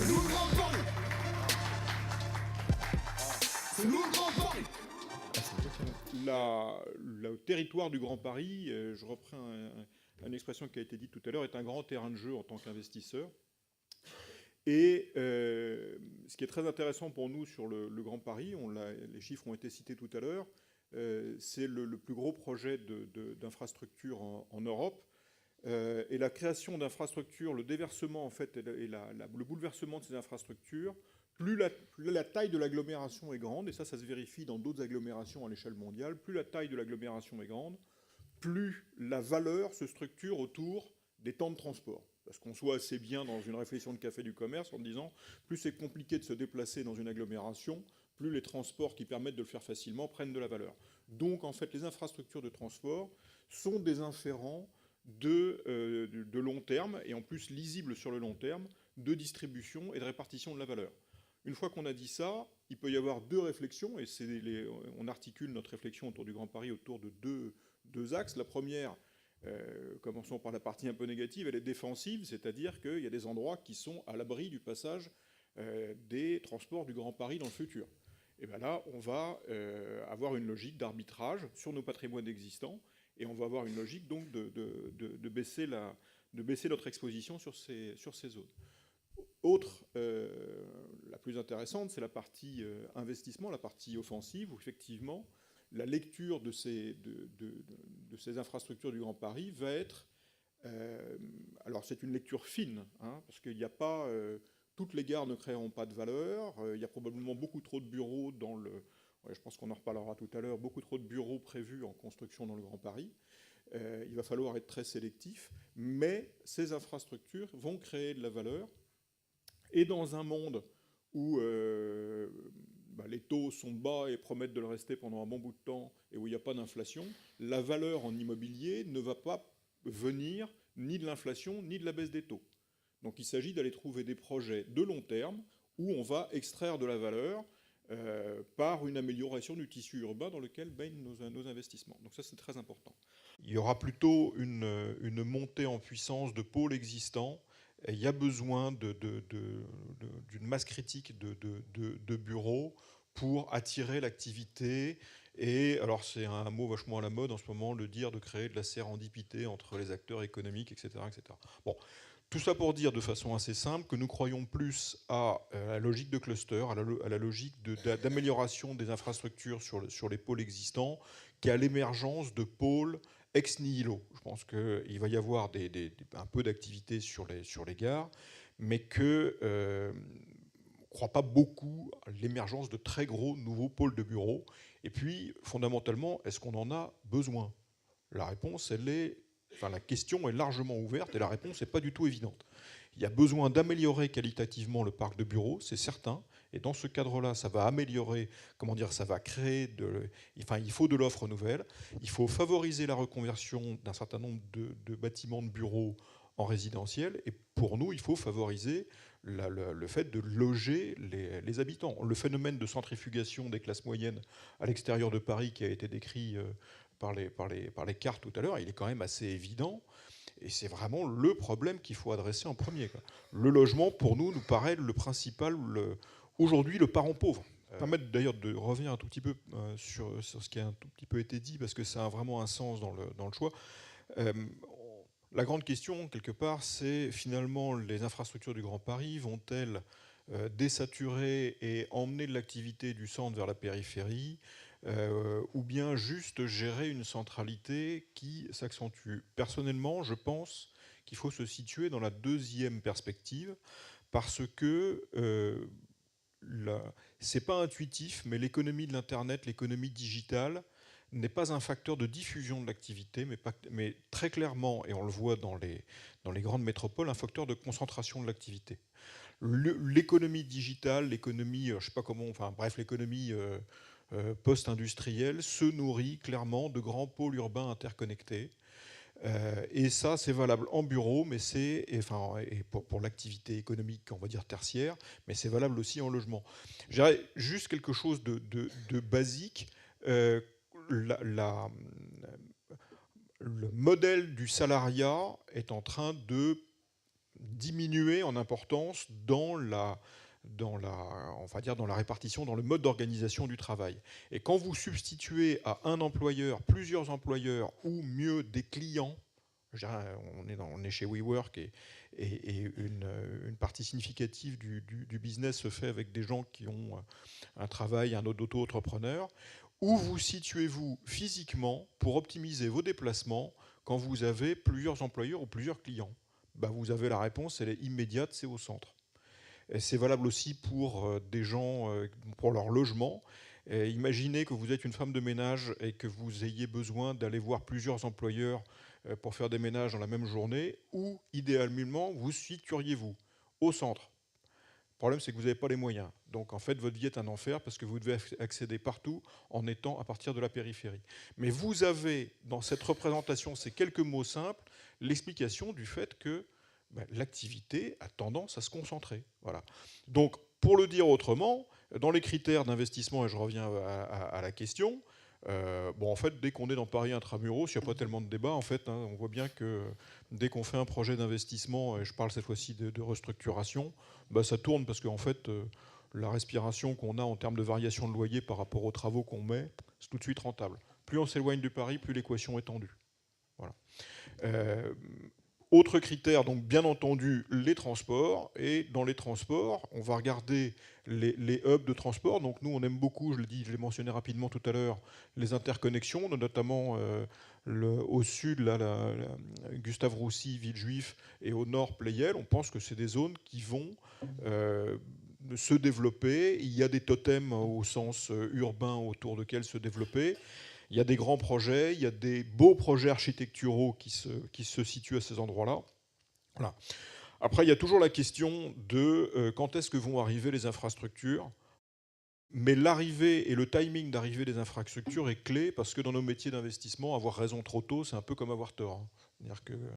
nous le Grand Paris. C'est nous le Grand Paris. Le territoire du Grand Paris, je reprends une expression qui a été dite tout à l'heure, est un grand terrain de jeu en tant qu'investisseur. Et ce qui est très intéressant pour nous sur le Grand Paris, les chiffres ont été cités tout à l'heure, c'est le plus gros projet d'infrastructure en Europe. Et la création d'infrastructures, le déversement en fait, et le bouleversement de ces infrastructures, plus la taille de l'agglomération est grande, et ça se vérifie dans d'autres agglomérations à l'échelle mondiale, plus la taille de l'agglomération est grande, plus la valeur se structure autour des temps de transport. Parce qu'on soit assez bien dans une réflexion de café du commerce en disant, plus c'est compliqué de se déplacer dans une agglomération, plus les transports qui permettent de le faire facilement prennent de la valeur. Donc en fait, les infrastructures de transport sont des inférents de long terme, et en plus lisibles sur le long terme, de distribution et de répartition de la valeur. Une fois qu'on a dit ça, il peut y avoir deux réflexions, et on articule notre réflexion autour du Grand Paris autour de deux axes. La première, commençons par la partie un peu négative, elle est défensive, c'est-à-dire qu'il y a des endroits qui sont à l'abri du passage des transports du Grand Paris dans le futur. Et bien là, on va avoir une logique d'arbitrage sur nos patrimoines existants, et on va avoir une logique donc de baisser notre exposition sur ces zones. Autre, la plus intéressante, c'est la partie investissement, la partie offensive, où effectivement, la lecture de ces infrastructures du Grand Paris va être... alors c'est une lecture fine, hein, parce qu'il n'y a pas... toutes les gares ne créeront pas de valeur, il y a probablement beaucoup trop de bureaux dans le... Ouais, je pense qu'on en reparlera tout à l'heure, beaucoup trop de bureaux prévus en construction dans le Grand Paris. Il va falloir être très sélectif, mais ces infrastructures vont créer de la valeur. Et dans un monde où les taux sont bas et promettent de le rester pendant un bon bout de temps, et où il n'y a pas d'inflation, la valeur en immobilier ne va pas venir ni de l'inflation, ni de la baisse des taux. Donc il s'agit d'aller trouver des projets de long terme où on va extraire de la valeur par une amélioration du tissu urbain dans lequel baignent nos investissements. Donc ça, c'est très important. Il y aura plutôt une montée en puissance de pôles existants. Et il y a besoin d'une masse critique de bureaux pour attirer l'activité. Et alors c'est un mot vachement à la mode en ce moment, de créer de la sérendipité entre les acteurs économiques, etc. etc. Bon. Tout ça pour dire de façon assez simple que nous croyons plus à la logique de cluster, à la logique d'amélioration des infrastructures sur les pôles existants, qu'à l'émergence de pôles ex nihilo. Je pense qu'il va y avoir un peu d'activité sur les gares, mais qu'on ne croit pas beaucoup à l'émergence de très gros nouveaux pôles de bureaux. Et puis, fondamentalement, est-ce qu'on en a besoin ? La réponse, la question est largement ouverte et la réponse n'est pas du tout évidente. Il y a besoin d'améliorer qualitativement le parc de bureaux, c'est certain. Et dans ce cadre-là, ça va améliorer, ça va créer il faut de l'offre nouvelle. Il faut favoriser la reconversion d'un certain nombre de bâtiments de bureaux en résidentiel. Et pour nous, il faut favoriser le fait de loger les habitants. Le phénomène de centrifugation des classes moyennes à l'extérieur de Paris qui a été décrit par les cartes tout à l'heure, il est quand même assez évident. Et c'est vraiment le problème qu'il faut adresser en premier, quoi. Le logement, pour nous paraît le principal, aujourd'hui, le parent pauvre. Ça permet d'ailleurs de revenir un tout petit peu sur ce qui a un tout petit peu été dit, parce que ça a vraiment un sens dans le choix. La grande question, quelque part, c'est finalement les infrastructures du Grand Paris vont-elles désaturer et emmener de l'activité du centre vers la périphérie, ou bien juste gérer une centralité qui s'accentue. Personnellement, je pense qu'il faut se situer dans la deuxième perspective, parce que c'est pas intuitif, mais l'économie de l'Internet, l'économie digitale, n'est pas un facteur de diffusion de l'activité, mais très clairement, et on le voit dans les grandes métropoles, un facteur de concentration de l'activité. L'économie digitale, l'économie, l'économie post-industrielle se nourrit clairement de grands pôles urbains interconnectés. Et ça, c'est valable en bureau, mais et pour l'activité économique, on va dire tertiaire, mais c'est valable aussi en logement. Je dirais juste quelque chose de basique. Le modèle du salariat est en train de diminuer en importance dans on va dire dans la répartition, dans le mode d'organisation du travail. Et quand vous substituez à un employeur plusieurs employeurs ou mieux des clients, on est chez WeWork et une partie significative du business se fait avec des gens qui ont un travail, un auto-entrepreneur. Où vous situez-vous physiquement pour optimiser vos déplacements quand vous avez plusieurs employeurs ou plusieurs clients? Vous avez la réponse, elle est immédiate, c'est au centre. C'est valable aussi pour des gens, pour leur logement. Imaginez que vous êtes une femme de ménage et que vous ayez besoin d'aller voir plusieurs employeurs pour faire des ménages dans la même journée. Où, idéalement, vous situeriez-vous? Au centre. Le problème, c'est que vous n'avez pas les moyens. Donc, en fait, votre vie est un enfer parce que vous devez accéder partout en étant à partir de la périphérie. Mais vous avez, dans cette représentation, ces quelques mots simples, l'explication du fait que l'activité a tendance à se concentrer. Voilà. Donc, pour le dire autrement, dans les critères d'investissement, et je reviens à la question, en fait, dès qu'on est dans Paris intramuros, il n'y a pas tellement de débat. En fait, on voit bien que dès qu'on fait un projet d'investissement, et je parle cette fois-ci de restructuration, ça tourne parce qu'en fait, la respiration qu'on a en termes de variation de loyer par rapport aux travaux qu'on met, c'est tout de suite rentable. Plus on s'éloigne du Paris, plus l'équation est tendue. Voilà. Autre critère, donc bien entendu, les transports. Et dans les transports, on va regarder les hubs de transport. Donc nous, on aime beaucoup, je l'ai mentionné rapidement tout à l'heure, les interconnexions, notamment au sud, la Gustave Roussy, Villejuif, et au nord, Pleyel. On pense que c'est des zones qui vont se développer. Il y a des totems au sens urbain autour desquels se développer. Il y a des grands projets, il y a des beaux projets architecturaux qui se situent à ces endroits-là. Voilà. Après, il y a toujours la question de quand est-ce que vont arriver les infrastructures. Mais l'arrivée et le timing d'arrivée des infrastructures est clé parce que dans nos métiers d'investissement, avoir raison trop tôt, c'est un peu comme avoir tort. C'est-à-dire que